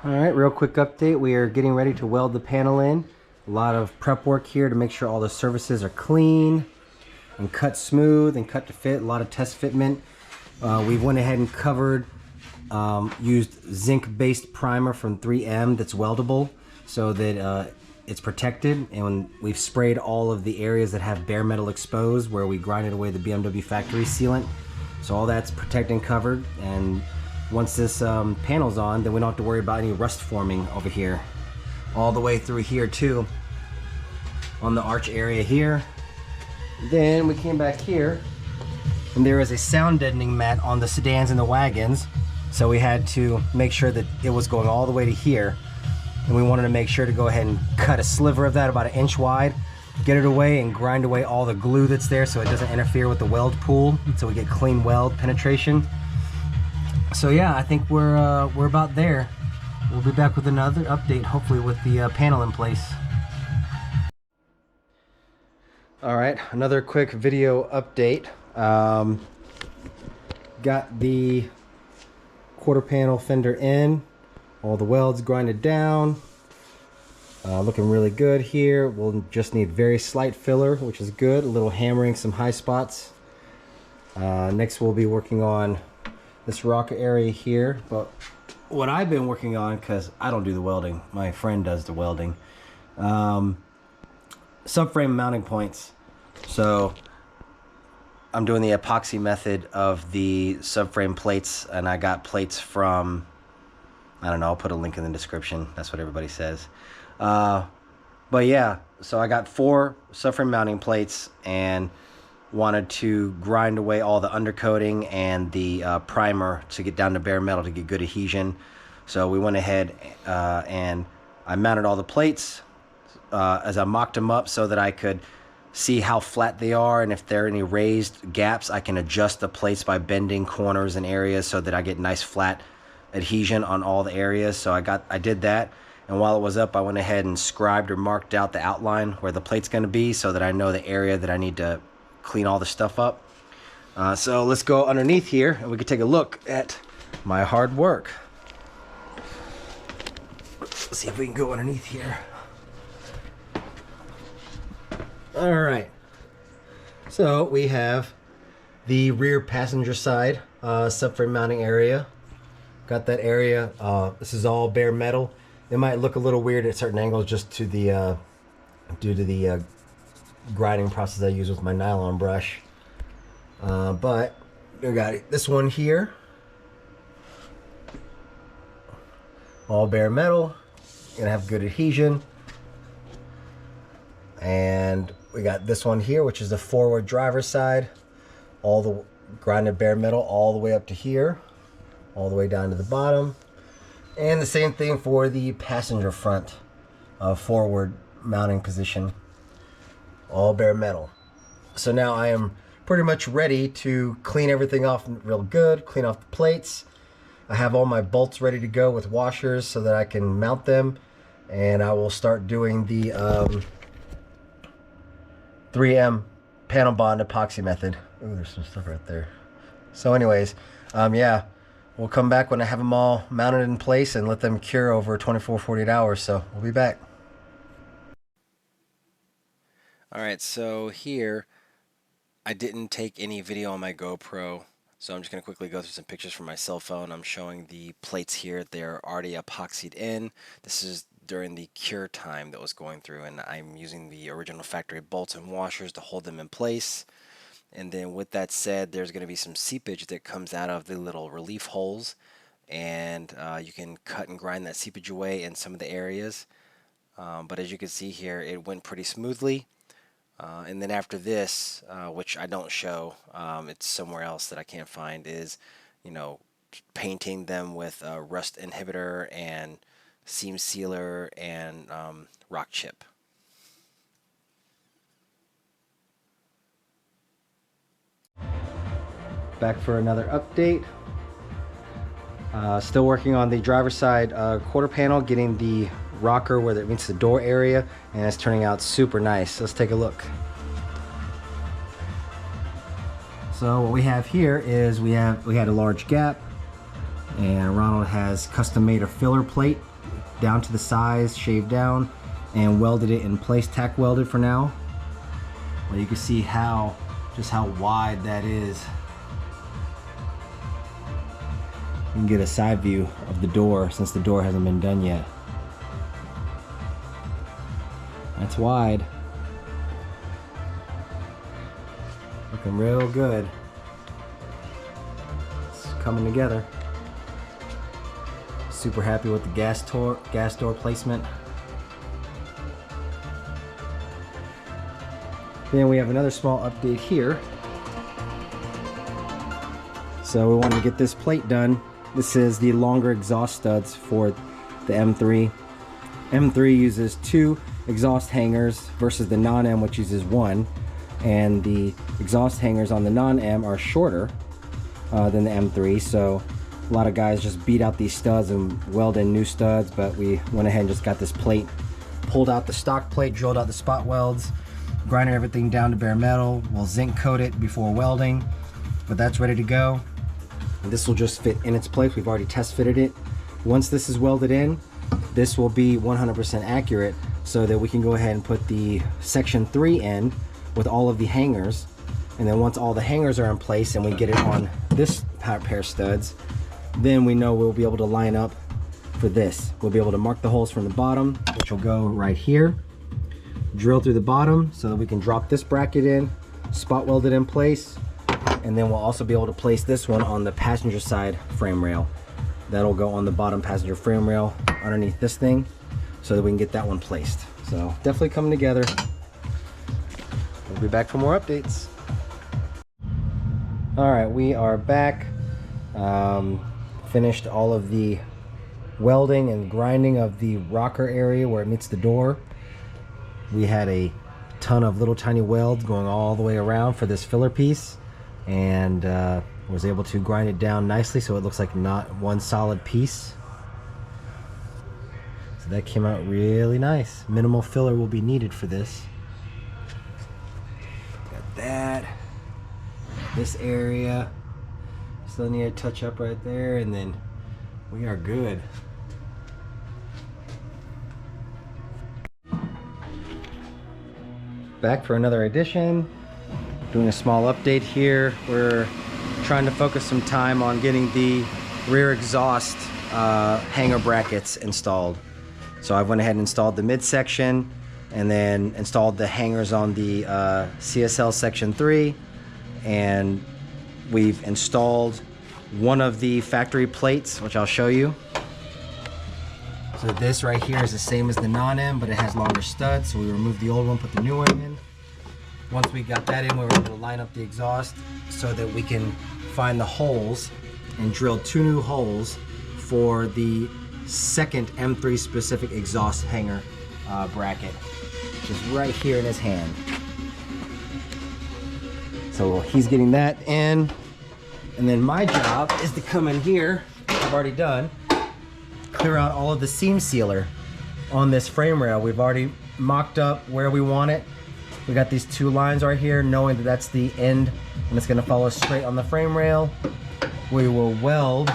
All right, real quick update. We are getting ready to weld the panel in. A lot of prep work here to make sure all the surfaces are clean and cut smooth and cut to fit. A lot of test fitment. We went ahead and covered, used zinc-based primer from 3M that's weldable so that it's protected. And when we've sprayed all of the areas that have bare metal exposed where we grinded away the BMW factory sealant. So all that's protected and covered. And once this panel's on, then we don't have to worry about any rust forming over here. All the way through here too, on the arch area here. Then we came back here, and there is a sound deadening mat on the sedans and the wagons, so we had to make sure that it was going all the way to here, and we wanted to make sure to go ahead and cut a sliver of that about 1 inch wide, get it away and grind away all the glue that's there so it doesn't interfere with the weld pool, so we get clean weld penetration. So yeah, I think we're about there. We'll be back with another update, hopefully with the panel in place. All right, another quick video update. Got the quarter panel fender in, all the welds grinded down. Looking really good here. We'll just need very slight filler, which is good. A little hammering, some high spots. Next we'll be working on this rocker area here, but what I've been working on, because I don't do the welding, my friend does the welding, subframe mounting points. So I'm doing the epoxy method of the subframe plates, and I got plates from, I don't know, I'll put a link in the description. That's what everybody says. But yeah, so I got 4 subframe mounting plates and wanted to grind away all the undercoating and the primer to get down to bare metal to get good adhesion. So we went ahead and I mounted all the plates as I mocked them up so that I could see how flat they are, and if there are any raised gaps, I can adjust the plates by bending corners and areas so that I get nice flat adhesion on all the areas. So I did that, and while it was up, I went ahead and scribed or marked out the outline where the plate's going to be so that I know the area that I need to clean all the stuff up. So let's go underneath here and we can take a look at my hard work. Let's see if we can go underneath here. All right, so we have the rear passenger side subframe mounting area. Got that area. This is all bare metal. It might look a little weird at certain angles just to the due to the grinding process I use with my nylon brush. But we got this one here, all bare metal, gonna have good adhesion. And we got this one here, which is the forward driver's side, all the grinded bare metal all the way up to here, all the way down to the bottom. And the same thing for the passenger front forward mounting position, all bare metal. So now I am pretty much ready to clean everything off real good, clean off the plates. I have all my bolts ready to go with washers so that I can mount them, and I will start doing the 3M panel bond epoxy method. Ooh, there's some stuff right there. So anyways, yeah, we'll come back when I have them all mounted in place and let them cure over 24-48 hours. So we'll be back. All right, so here I didn't take any video on my GoPro So I'm just going to quickly go through some pictures from my cell phone. I'm showing the plates here. They're already epoxied in. This is during the cure time that was going through, and I'm using the original factory bolts and washers to hold them in place. And then with that said, there's going to be some seepage that comes out of the little relief holes, and you can cut and grind that seepage away in some of the areas. But as you can see here, it went pretty smoothly. And then after this, which I don't show, it's somewhere else that I can't find, is, painting them with rust inhibitor and seam sealer and rock chip. Back for another update. Still working on the driver's side quarter panel, getting the rocker where it meets the door area, and it's turning out super nice. Let's take a look. So what we have here is we had a large gap, and Ronald has custom made a filler plate down to the size, shaved down, and welded it in place, tack welded for now. Well, you can see just how wide that is. You can get a side view of the door since the door hasn't been done yet. That's wide. Looking real good. It's coming together. Super happy with the gas door placement. Then we have another small update here. So we wanted to get this plate done. This is the longer exhaust studs for the M3. M3 uses 2 exhaust hangers versus the non-M, which uses 1, and the exhaust hangers on the non-M are shorter than the M3, so a lot of guys just beat out these studs and weld in new studs, but we went ahead and just got this plate, pulled out the stock plate, drilled out the spot welds, grinded everything down to bare metal. We'll zinc coat it before welding, but that's ready to go. And this will just fit in its place. We've already test fitted it. Once this is welded in, this will be 100% accurate, so that we can go ahead and put the section 3 in with all of the hangers. And then once all the hangers are in place and we get it on this pair of studs, then we know we'll be able to line up for this. We'll be able to mark the holes from the bottom, which will go right here, drill through the bottom so that we can drop this bracket in, spot weld it in place, and then we'll also be able to place this one on the passenger side frame rail. That'll go on the bottom passenger frame rail underneath this thing so that we can get that one placed. So definitely coming together. We'll be back for more updates. All right, we are back. Finished all of the welding and grinding of the rocker area where it meets the door. We had a ton of little tiny welds going all the way around for this filler piece, and was able to grind it down nicely so it looks like not one solid piece. So that came out really nice. Minimal filler will be needed for this. Got that. This area still need a touch up right there, and then we are good. Back for another edition. Doing a small update here. We're trying to focus some time on getting the rear exhaust hanger brackets installed. So I went ahead and installed the midsection, and then installed the hangers on the CSL section 3, and we've installed one of the factory plates, which I'll show you. So this right here is the same as the non-M, but it has longer studs, so we removed the old one, put the new one in. Once we got that in, we were able to line up the exhaust so that we can find the holes and drill 2 new holes for the second M3 specific exhaust hanger bracket, which is right here in his hand. So he's getting that in, and then my job is to come in here, I've already done, clear out all of the seam sealer on this frame rail. We've already mocked up where we want it. We got these 2 lines right here, knowing that that's the end, and it's gonna follow straight on the frame rail. We will weld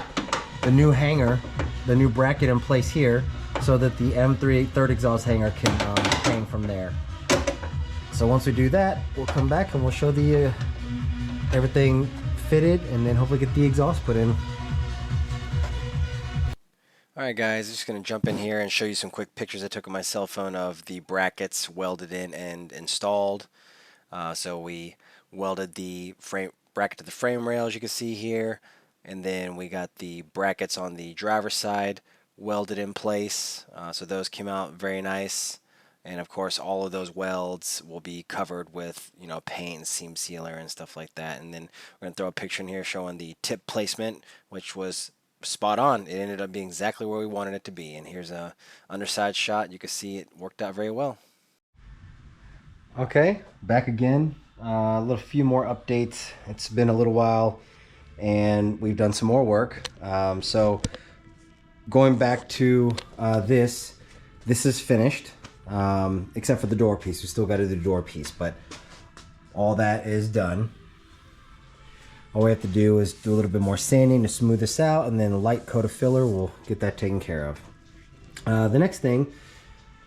the new hanger, the new bracket in place here, so that the M3 third exhaust hanger can hang from there. So once we do that, we'll come back and we'll show the everything fitted and then hopefully get the exhaust put in. Alright guys, just going to jump in here and show you some quick pictures I took on my cell phone of the brackets welded in and installed. So we welded the bracket to the frame rail, as you can see here, and then we got the brackets on the driver's side welded in place. So those came out very nice, and of course all of those welds will be covered with, you know, paint and seam sealer and stuff like that. And then we're going to throw a picture in here showing the tip placement, which was spot on. It ended up being exactly where we wanted it to be. And here's a underside shot. You can see it worked out very well. Okay, back again. A few more updates. It's been a little while and we've done some more work. So going back to this is finished, except for the door piece. We still got to do the door piece, but all that is done. All we have to do is do a little bit more sanding to smooth this out, and then a light coat of filler will get that taken care of. The next thing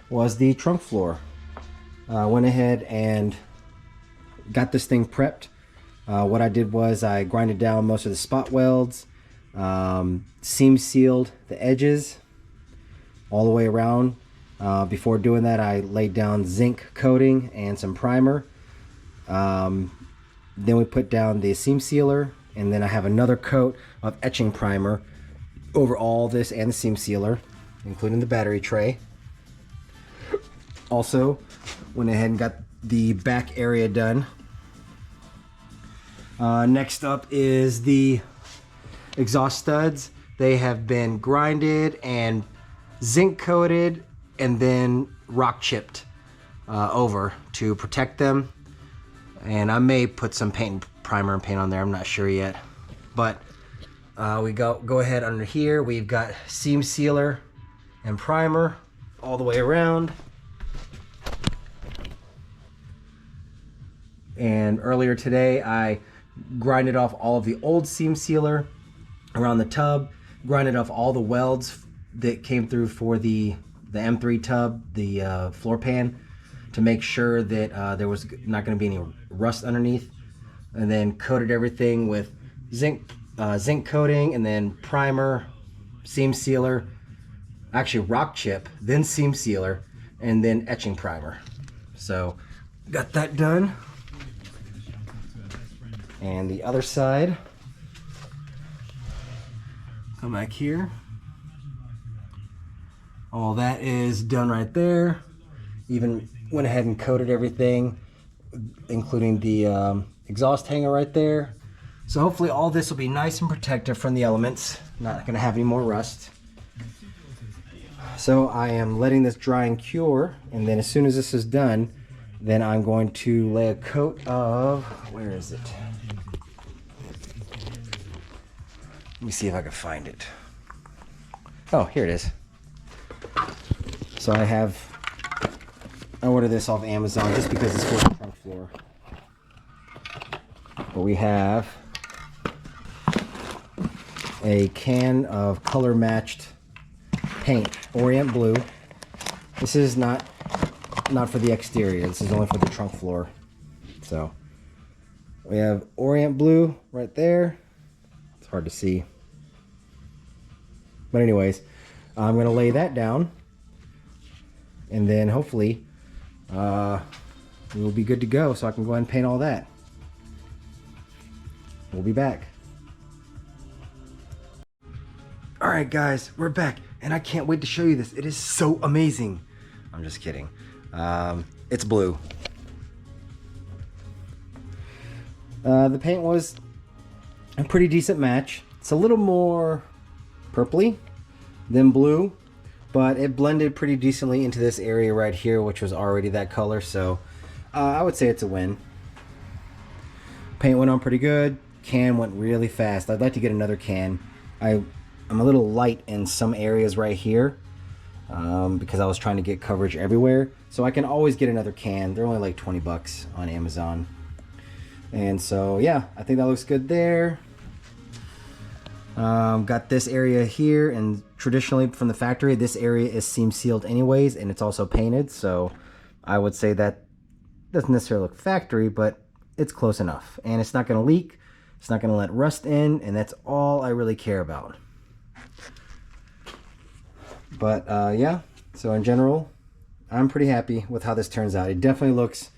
was the trunk floor. Went ahead and got this thing prepped. What I did was I grinded down most of the spot welds, seam sealed the edges all the way around. Before doing that, I laid down zinc coating and some primer. Then we put down the seam sealer, and then I have another coat of etching primer over all this and the seam sealer, including the battery tray. Also went ahead and got the back area done. Next up is the exhaust studs. They have been grinded and zinc coated and then rock chipped over to protect them. And I may put some primer and paint on there, I'm not sure yet. But we go ahead under here. We've got seam sealer and primer all the way around. And earlier today I grinded off all of the old seam sealer around the tub, grinded off all the welds that came through for the M3 tub, the floor pan, to make sure that there was not going to be any rust underneath, and then coated everything with zinc coating, and then primer, seam sealer, actually rock chip, then seam sealer, and then etching primer. So got that done. And the other side, come back here. All that is done right there. Even went ahead and coated everything, including the exhaust hanger right there. So hopefully all this will be nice and protected from the elements. Not gonna have any more rust. So I am letting this dry and cure, and then as soon as this is done, then I'm going to lay a coat of, where is it? Let me see if I can find it. Oh, here it is. So I ordered this off Amazon just because it's for the trunk floor. But we have a can of color matched paint, Orient Blue. This is not for the exterior, this is only for the trunk floor. So we have Orient Blue right there. It's hard to see. But anyways, I'm gonna lay that down, and then hopefully we will be good to go, so I can go ahead and paint all that. We'll be back. Alright guys, we're back, and I can't wait to show you this. It is so amazing. I'm just kidding. It's blue. The paint was a pretty decent match. It's a little more purpley than blue, but it blended pretty decently into this area right here, which was already that color. So I would say it's a win. Paint went on pretty good. Can went really fast. I'd like to get another can. I'm a little light in some areas right here because I was trying to get coverage everywhere. So I can always get another can. They're only like 20 bucks on Amazon. And so yeah, I think that looks good there. Got this area here, and traditionally from the factory, this area is seam sealed anyways, and it's also painted. So I would say that doesn't necessarily look factory, but it's close enough, and it's not going to leak. It's not going to let rust in, and that's all I really care about. But yeah, so in general, I'm pretty happy with how this turns out. It definitely looks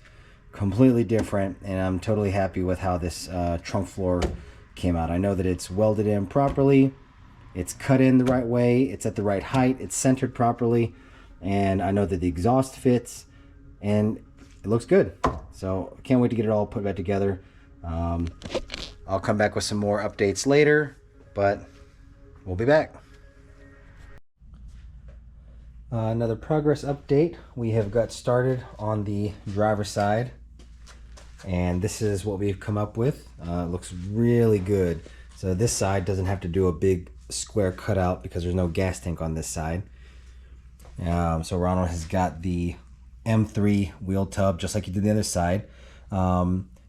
completely different, and I'm totally happy with how this trunk floor came out. I know that it's welded in properly, it's cut in the right way, it's at the right height, it's centered properly, and I know that the exhaust fits, and it looks good. So I can't wait to get it all put back together. I'll come back with some more updates later, but we'll be back. Another progress update. We have got started on the driver's side, and this is what we've come up with. It looks really good. So this side doesn't have to do a big square cutout because there's no gas tank on this side. So Ronald has got the M3 wheel tub just like he did the other side.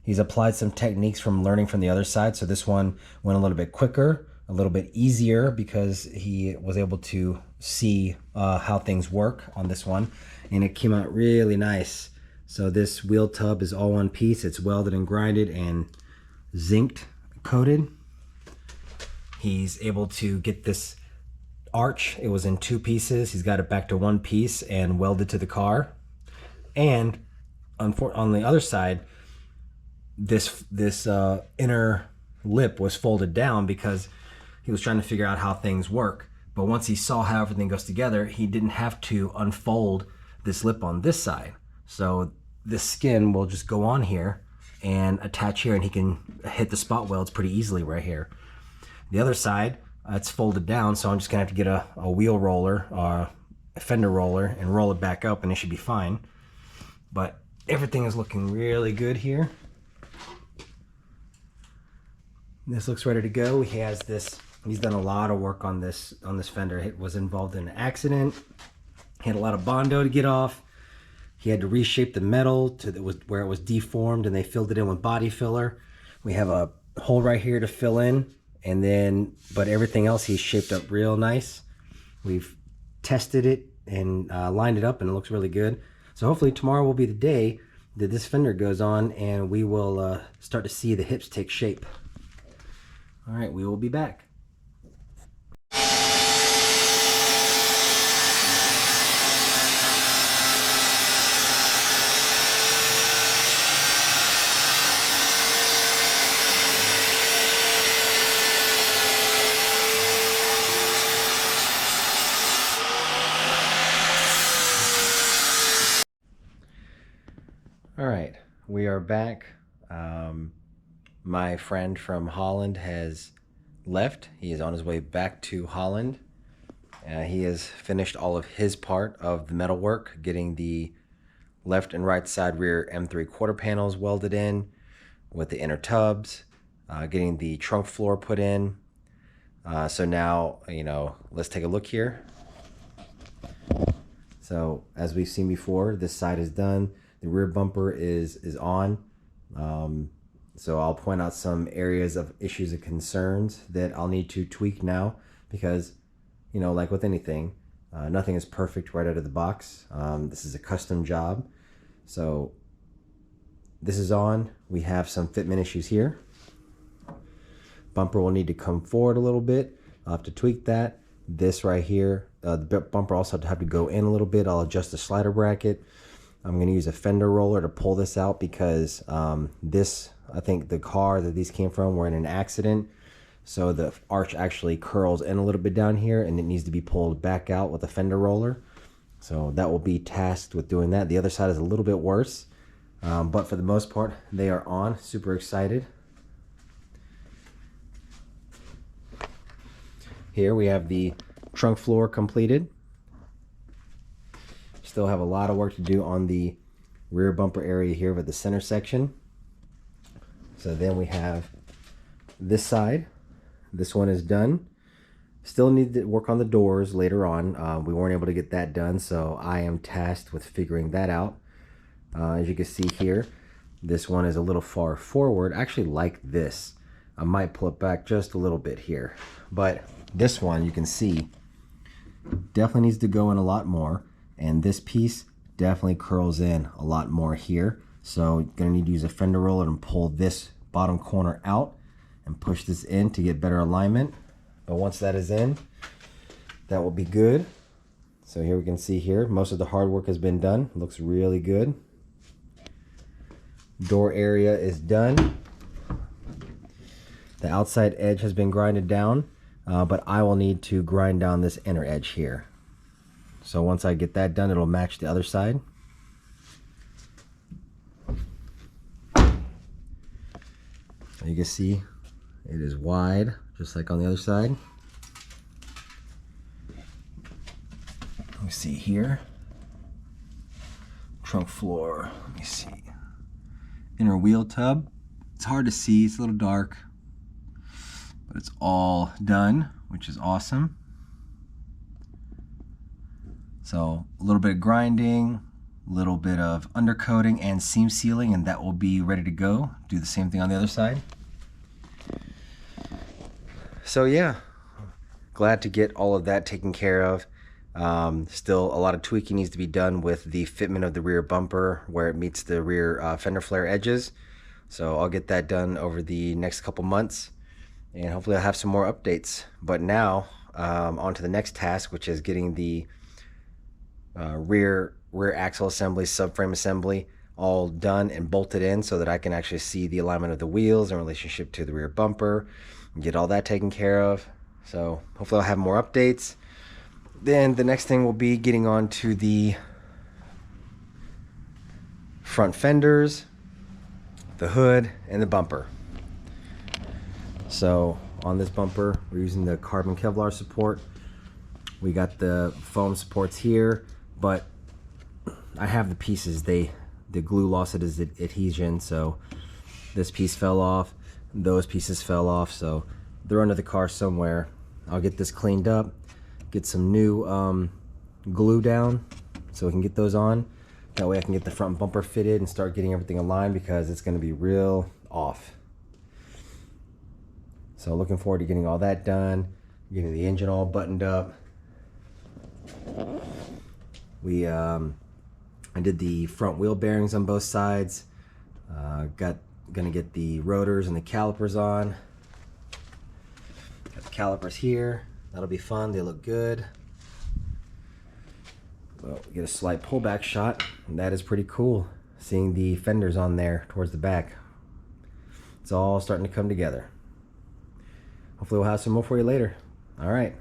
He's applied some techniques from learning from the other side, so this one went a little bit quicker, a little bit easier, because he was able to see how things work on this one, and it came out really nice. So this wheel tub is all one piece. It's welded and grinded and zinced coated. He's able to get this arch, it was in two pieces, he's got it back to one piece and welded to the car. And on the other side, this inner lip was folded down because he was trying to figure out how things work. But once he saw how everything goes together, he didn't have to unfold this lip on this side. So this skin will just go on here and attach here, and he can hit the spot welds pretty easily right here. The other side, it's folded down, so I'm just gonna have to get a wheel roller or a fender roller and roll it back up, and it should be fine. But everything is looking really good here. This looks ready to go. He has this, he's done a lot of work on this fender. It was involved in an accident. He had a lot of Bondo to get off. He had to reshape the metal to where it was deformed, and they filled it in with body filler. We have a hole right here to fill in, and then, but everything else he's shaped up real nice. We've tested it and lined it up, and it looks really good. So hopefully tomorrow will be the day that this fender goes on, and we will start to see the hips take shape. All right, we will be back. All right, we are back. My friend from Holland has left. He is on his way back to Holland. He has finished all of his part of the metal work, getting the left and right side rear M3 quarter panels welded in with the inner tubs, getting the trunk floor put in. So now, let's take a look here. So as we've seen before, this side is done. The rear bumper is on. So I'll point out some areas of issues and concerns that I'll need to tweak now, because, like with anything, nothing is perfect right out of the box. This is a custom job. So this is on. We have some fitment issues here. Bumper will need to come forward a little bit. I'll have to tweak that. This right here, the bumper also have to go in a little bit. I'll adjust the slider bracket. I'm going to use a fender roller to pull this out, because I think the car that these came from were in an accident. So the arch actually curls in a little bit down here, and it needs to be pulled back out with a fender roller. So that will be tasked with doing that. The other side is a little bit worse, but for the most part, they are on. Super excited. Here we have the trunk floor completed. Still have a lot of work to do on the rear bumper area here with the center section. So then we have this side. This one is done. Still need to work on the doors later on. We weren't able to get that done, so I am tasked with figuring that out. As you can see here, this one is a little far forward. I actually like this. I might pull it back just a little bit here. But this one, you can see, definitely needs to go in a lot more. And this piece definitely curls in a lot more here. So you're gonna need to use a fender roller and pull this bottom corner out and push this in to get better alignment. But once that is in, that will be good. So here we can see here, most of the hard work has been done. It looks really good. Door area is done. The outside edge has been grinded down, but I will need to grind down this inner edge here. So once I get that done, it'll match the other side. You can see it is wide, just like on the other side. Let me see here. Trunk floor, let me see. Inner wheel tub. It's hard to see, it's a little dark, but it's all done, which is awesome. So a little bit of grinding, a little bit of undercoating and seam sealing, and that will be ready to go. Do the same thing on the other side. So yeah, glad to get all of that taken care of. Still a lot of tweaking needs to be done with the fitment of the rear bumper where it meets the rear fender flare edges. So I'll get that done over the next couple months, and hopefully I'll have some more updates. But now on to the next task, which is getting the rear axle assembly, subframe assembly all done and bolted in so that I can actually see the alignment of the wheels in relationship to the rear bumper and get all that taken care of. So hopefully I'll have more updates. Then the next thing will be getting on to the front fenders, the hood, and the bumper. So on this bumper, we're using the carbon Kevlar support. We got the foam supports here, but I have the pieces. The glue lost its adhesion, so this piece fell off, those pieces fell off, so they're under the car somewhere. I'll get this cleaned up, get some new glue down so we can get those on. That way I can get the front bumper fitted and start getting everything aligned, because it's going to be real off. So looking forward to getting all that done, getting the engine all buttoned up. I did the front wheel bearings on both sides. Gonna get the rotors and the calipers on. Got the calipers here. That'll be fun. They look good. Well, we get a slight pullback shot, and that is pretty cool. Seeing the fenders on there towards the back. It's all starting to come together. Hopefully we'll have some more for you later. All right.